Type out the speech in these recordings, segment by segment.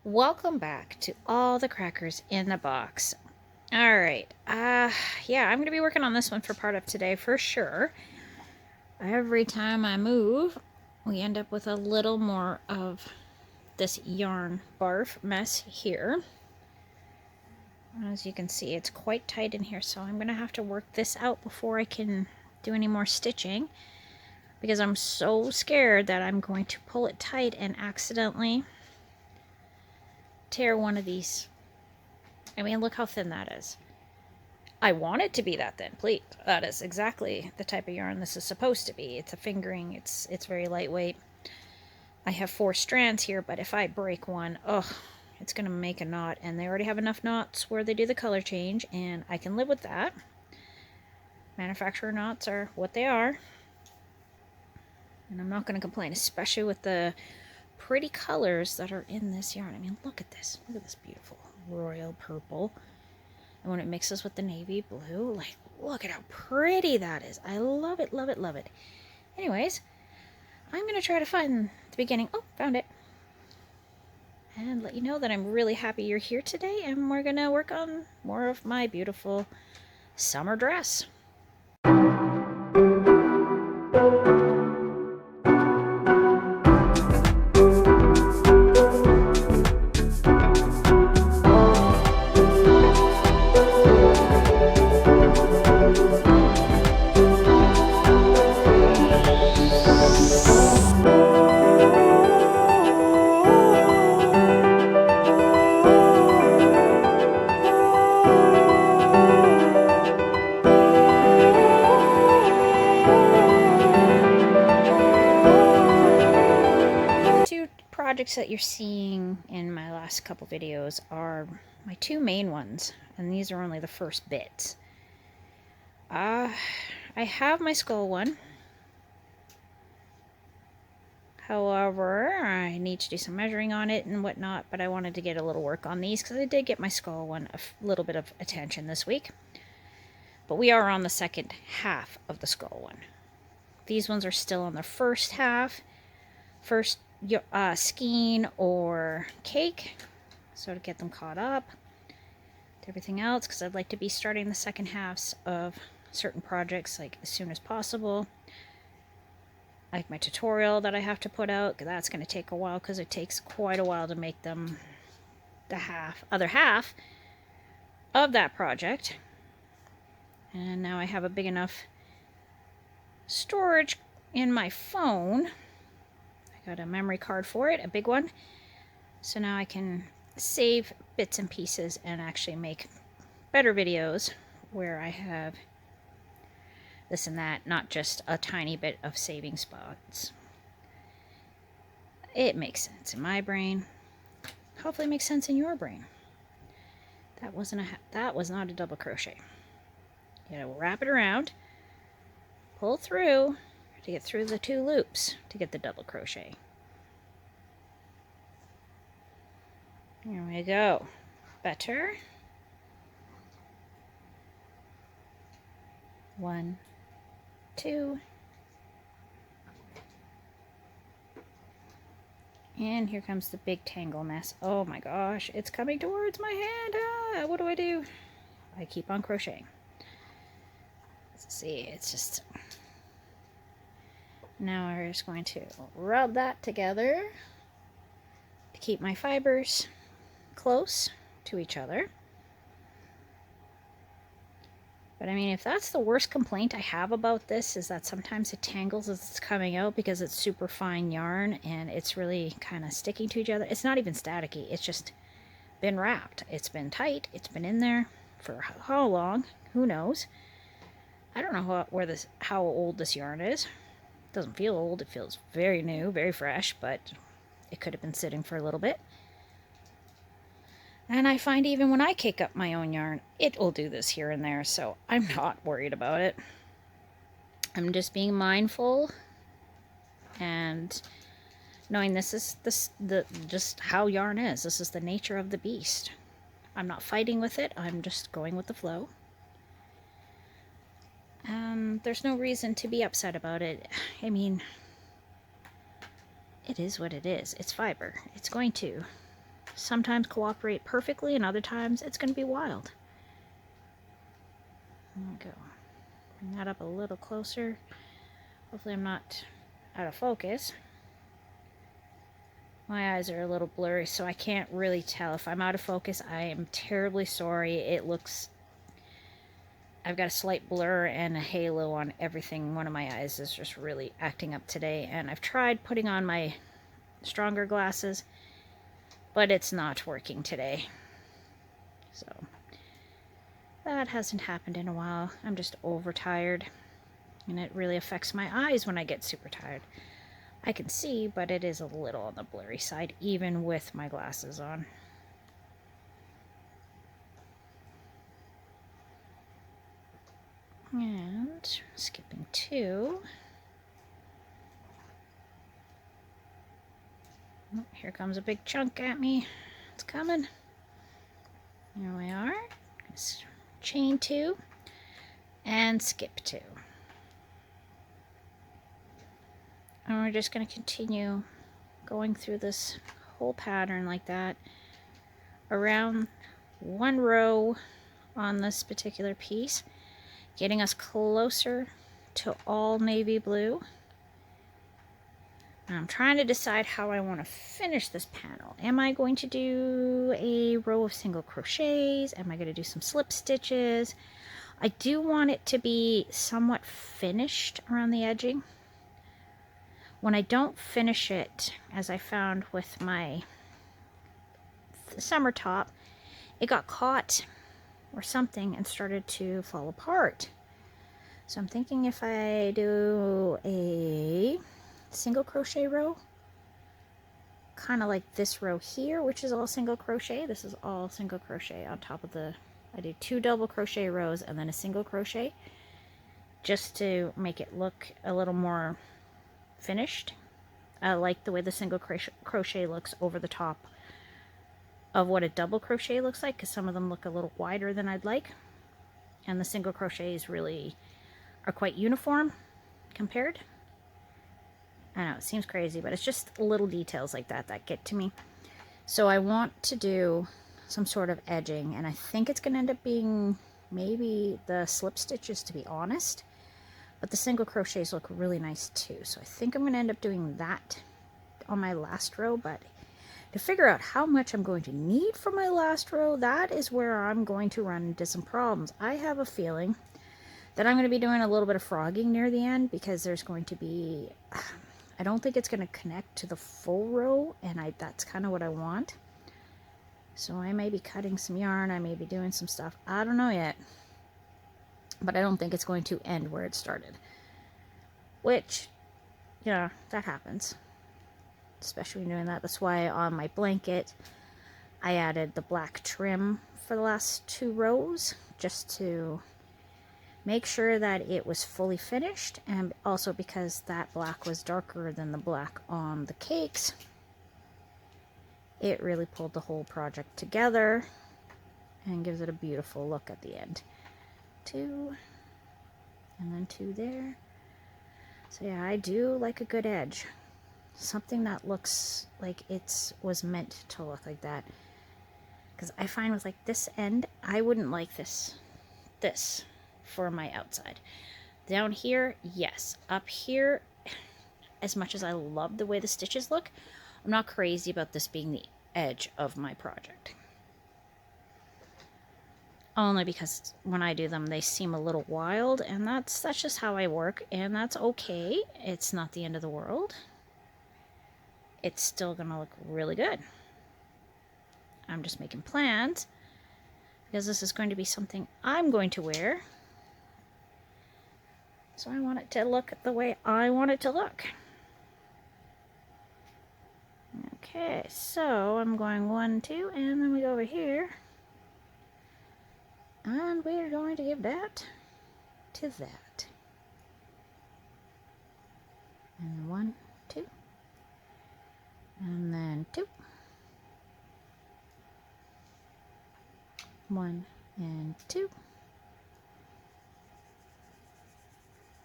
Welcome back to all the crackers in the box. All right. Yeah, I'm going to be working on this one for part of today for sure. Every time I move, we end up with a little more of this yarn barf mess here. As you can see, it's quite tight in here, so I'm going to have to work this out before I can do any more stitching because I'm so scared that I'm going to pull it tight and accidentally tear one of these. I mean, look how thin that is. I want it to be that thin, please. That is exactly the type of yarn this is supposed to be. It's a fingering. It's very lightweight. I have 4 strands here, but if I break one, it's going to make a knot. And they already have enough knots where they do the color change, and I can live with that. Manufacturer knots are what they are. And I'm not going to complain, especially with the pretty colors that are in this yarn. I mean, look at this. Look at this beautiful royal purple. And when it mixes with the navy blue, like, look at how pretty that is. I love it, love it, love it. Anyways, I'm going to try to find the beginning. Oh, found it. And let you know that I'm really happy you're here today, and we're going to work on more of my beautiful summer dress. Projects that you're seeing in my last couple videos are my 2 main ones, and these are only the first bits. I have my skull one. However, I need to do some measuring on it and whatnot, but I wanted to get a little work on these because I did get my skull one a little bit of attention this week. But we are on the second half of the skull one. These ones are still on the first half, first skein or cake, so to get them caught up to everything else, because I'd like to be starting the second halves of certain projects like as soon as possible, like my tutorial that I have to put out. That's going to take a while because it takes quite a while to make them the other half of that project. And now I have a big enough storage in my phone. Got a memory card for it, a big one. So now I can save bits and pieces and actually make better videos where I have this and that, not just a tiny bit of saving spots. It makes sense in my brain. Hopefully it makes sense in your brain. That was not a double crochet. You gotta wrap it around, pull through to get through the 2 loops to get the double crochet. Here we go. Better. 1, 2. And here comes the big tangle mess. Oh my gosh, it's coming towards my hand. What do I do? I keep on crocheting. Let's see, it's just... Now we're just going to rub that together to keep my fibers close to each other. But I mean, if that's the worst complaint I have about this, is that sometimes it tangles as it's coming out because it's super fine yarn and it's really kind of sticking to each other. It's not even staticky, it's just been wrapped. It's been tight, it's been in there for how long? Who knows? I don't know how old this yarn is. It doesn't feel old, it feels very new, very fresh, but it could have been sitting for a little bit. And I find even when I cake up my own yarn, it will do this here and there, so I'm not worried about it. I'm just being mindful and knowing this is just how yarn is. This is the nature of the beast. I'm not fighting with it, I'm just going with the flow. There's no reason to be upset about it. I mean, it is what it is. It's fiber. It's going to sometimes cooperate perfectly, and other times it's going to be wild. There we go. Bring that up a little closer. Hopefully I'm not out of focus. My eyes are a little blurry, so I can't really tell. If I'm out of focus, I am terribly sorry. It looks... I've got a slight blur and a halo on everything. One of my eyes is just really acting up today, and I've tried putting on my stronger glasses, but it's not working today. So that hasn't happened in a while. I'm just overtired, and it really affects my eyes when I get super tired. I can see, but it is a little on the blurry side, even with my glasses on. And skipping 2. Oh, here comes a big chunk at me. It's coming. Here we are. Chain 2 and skip 2. And we're just going to continue going through this whole pattern like that around one row on this particular piece, getting us closer to all navy blue. And I'm trying to decide how I want to finish this panel. Am I going to do a row of single crochets? Am I going to do some slip stitches? I do want it to be somewhat finished around the edging. When I don't finish it, as I found with my summer top, it got caught or something and started to fall apart. So I'm thinking if I do a single crochet row, kind of like this row here, which is all single crochet. This is all single crochet on top of the, I do 2 double crochet rows and then a single crochet, just to make it look a little more finished. I like the way the single crochet looks over the top of what a double crochet looks like, because some of them look a little wider than I'd like, and the single crochets really are quite uniform compared. I know it seems crazy, but it's just little details like that that get to me. So I want to do some sort of edging, and I think it's going to end up being maybe the slip stitches, to be honest. But the single crochets look really nice too. So I think I'm going to end up doing that on my last row. But to figure out how much I'm going to need for my last row, that is where I'm going to run into some problems. I have a feeling that I'm going to be doing a little bit of frogging near the end, because there's going to be... I don't think it's going to connect to the full row, and that's kind of what I want. So I may be cutting some yarn, I may be doing some stuff. I don't know yet. But I don't think it's going to end where it started. Which, yeah, that happens. Especially when doing that. That's why on my blanket, I added the black trim for the last 2 rows, just to make sure that it was fully finished, and also because that black was darker than the black on the cakes, it really pulled the whole project together and gives it a beautiful look at the end. 2 and then 2 there. So yeah, I do like a good edge, something that looks like it was meant to look like that, because I find with like this end, I wouldn't like this for my outside. Down here, yes. Up here, as much as I love the way the stitches look, I'm not crazy about this being the edge of my project. Only because when I do them, they seem a little wild, and that's just how I work, and that's okay. It's not the end of the world. It's still gonna look really good. I'm just making plans, because this is going to be something I'm going to wear. So I want it to look the way I want it to look. Okay, so I'm going 1, 2, and then we go over here. And we're going to give that to that. And then 1, 2. And then 2. 1 and 2.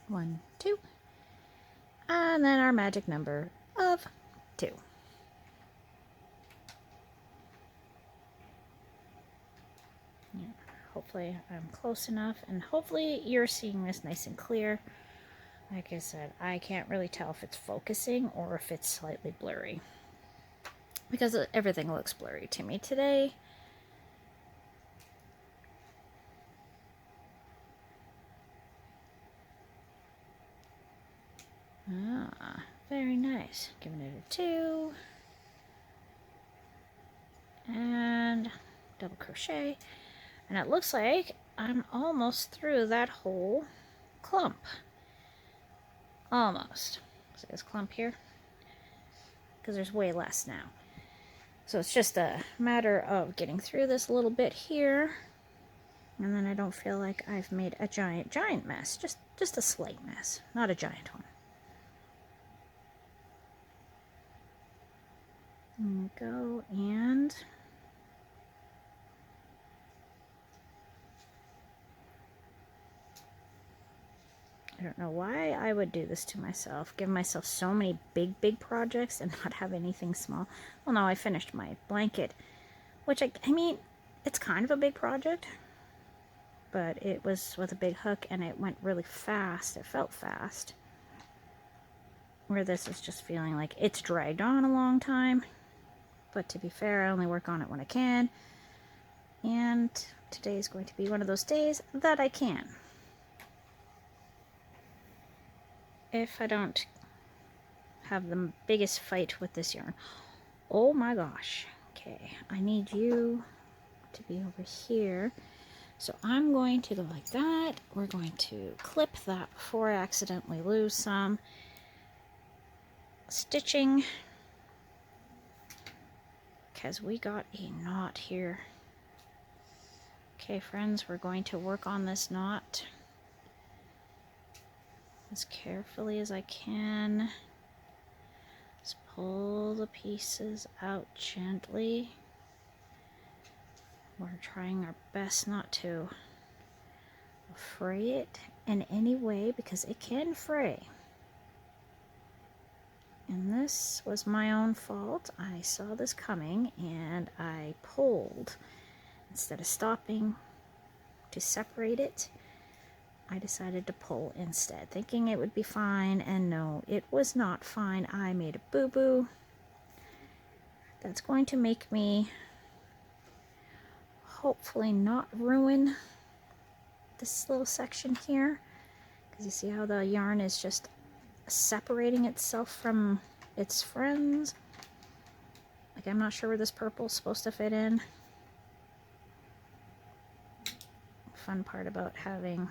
1, 2. And then our magic number of 2. Yeah, hopefully I'm close enough, and hopefully you're seeing this nice and clear. Like I said, I can't really tell if it's focusing or if it's slightly blurry, because everything looks blurry to me today. Ah, very nice. Giving it a 2. And double crochet. And it looks like I'm almost through that whole clump. Almost. See this clump here? Because there's way less now. So it's just a matter of getting through this little bit here. And then I don't feel like I've made a giant mess. Just a slight mess. Not a giant one. There we go. And I don't know why I would do this to myself. Give myself so many big projects and not have anything small. Well, no, I finished my blanket, which I mean, it's kind of a big project, but it was with a big hook and it went really fast. It felt fast. Where this is just feeling like it's dragged on a long time. But to be fair, I only work on it when I can. And today is going to be one of those days that I can. If I don't have the biggest fight with this yarn. Oh my gosh. Okay, I need you to be over here. So I'm going to go like that. We're going to clip that before I accidentally lose some stitching, because we got a knot here. Okay, friends, we're going to work on this knot as carefully as I can. Just pull the pieces out gently. We're trying our best not to fray it in any way, because it can fray. And this was my own fault. I saw this coming and I pulled. Instead of stopping to separate it, I decided to pull instead, thinking it would be fine, and no, it was not fine. I made a boo-boo. That's going to make me hopefully not ruin this little section here, because you see how the yarn is just separating itself from its friends. Like, I'm not sure where this purple is supposed to fit in. Fun part about having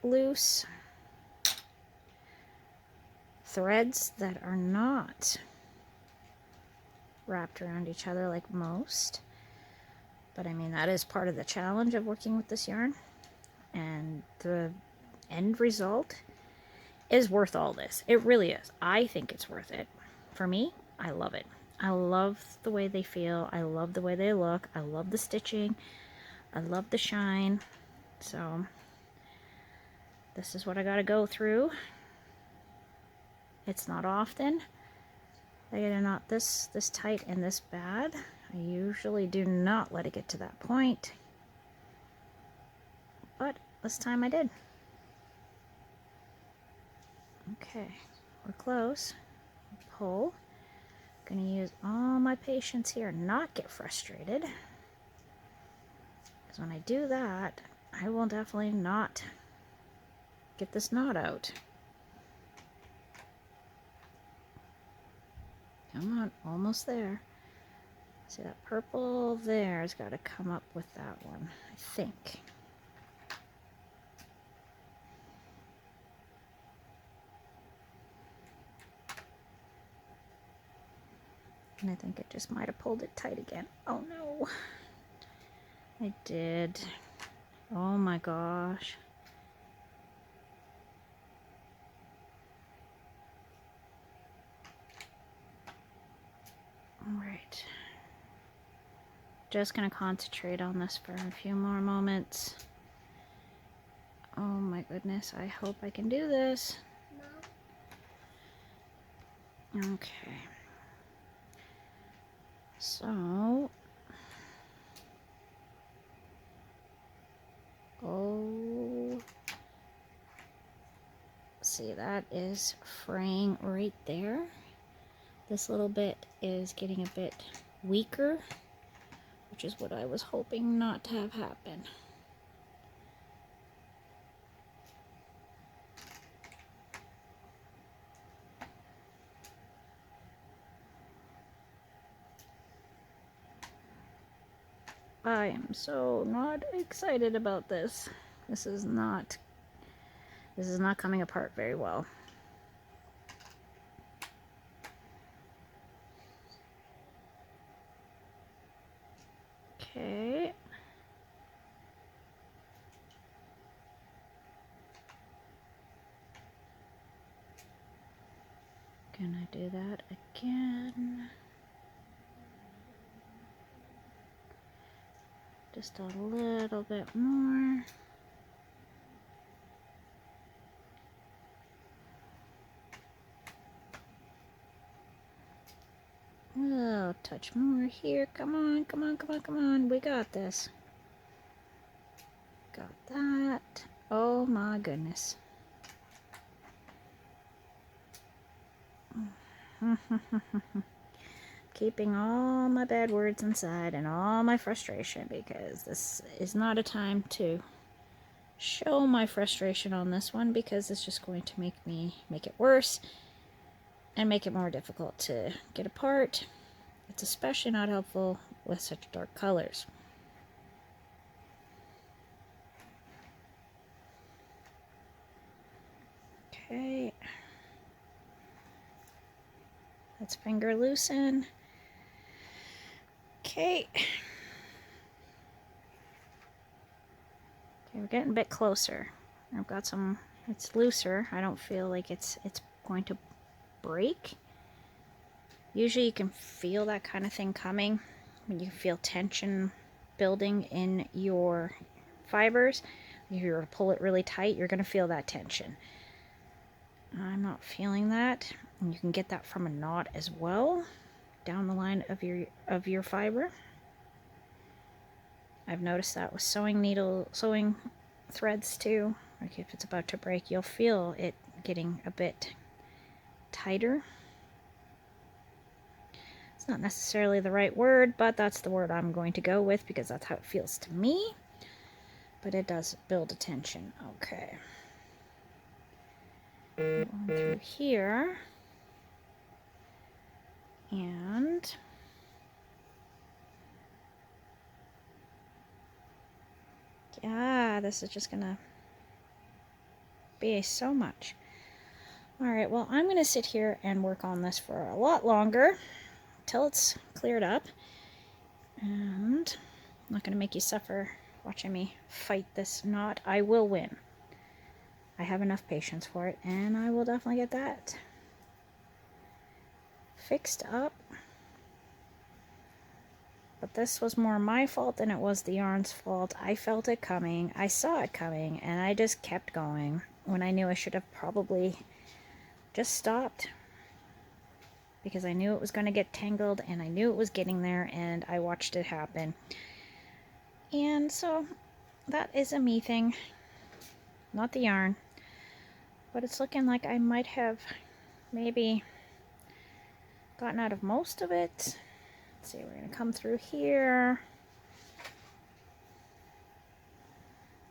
loose threads that are not wrapped around each other like most. But I mean, that is part of the challenge of working with this yarn. And the end result is worth all this. It really is. I think it's worth it. For me, I love it. I love the way they feel. I love the way they look. I love the stitching. I love the shine. So this is what I gotta go through. It's not often I get a knot this tight and this bad. I usually do not let it get to that point, but this time I did. Okay, we're close. Pull. Gonna use all my patience here, not get frustrated, because when I do that, I will definitely not get this knot out. Come on, almost there. See that purple there's got to come up with that one, I think. And I think it just might have pulled it tight again. Oh no. I did. Oh my gosh. Alright. Just gonna concentrate on this for a few more moments. Oh my goodness, I hope I can do this. Okay. So see, that is fraying right there. This little bit is getting a bit weaker, which is what I was hoping not to have happen. I am so not excited about this. This is not coming apart very well. Okay. Can I do that again? Just a little bit more. Oh, touch more here. Come on, come on, come on, come on. We got this. Got that. Oh my goodness. Keeping all my bad words inside and all my frustration, because this is not a time to show my frustration on this one, because it's just going to make it worse and make it more difficult to get apart. It's especially not helpful with such dark colors. Okay. Let's finger loosen. Okay. Okay, we're getting a bit closer. I've got some, it's looser. I don't feel like it's going to break. Usually you can feel that kind of thing coming when you feel tension building in your fibers. If you were to pull it really tight, you're going to feel that tension. I'm not feeling that. And you can get that from a knot as well, down the line of your fiber. I've noticed that with sewing threads too. Like if it's about to break, you'll feel it getting a bit tighter. It's not necessarily the right word, but that's the word I'm going to go with because that's how it feels to me. But it does build a tension. Okay. Going through here. And yeah, this is just gonna be so much. Alright, well, I'm gonna sit here and work on this for a lot longer till it's cleared up. And I'm not gonna make you suffer watching me fight this knot. I will win. I have enough patience for it, and I will definitely get that fixed up. But this was more my fault than it was the yarn's fault. I felt it coming, I saw it coming, and I just kept going when I knew I should have probably just stopped, because I knew it was going to get tangled and I knew it was getting there, and I watched it happen. And so that is a me thing, not the yarn. But it's looking like I might have maybe gotten out of most of it. Let's see, we're going to come through here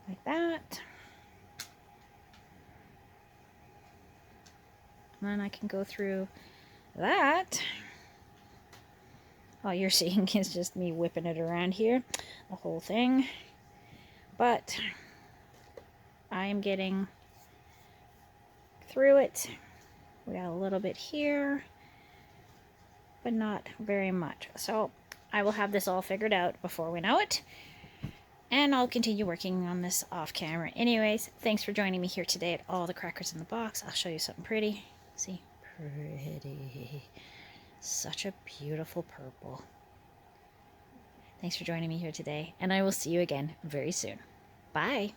like that. And then I can go through that. All you're seeing is just me whipping it around here, the whole thing. But I am getting through it. We got a little bit here, but not very much. So I will have this all figured out before we know it. And I'll continue working on this off camera. Anyways, thanks for joining me here today at All the Crackers in the Box. I'll show you something pretty. See? Pretty. Such a beautiful purple. Thanks for joining me here today, and I will see you again very soon. Bye.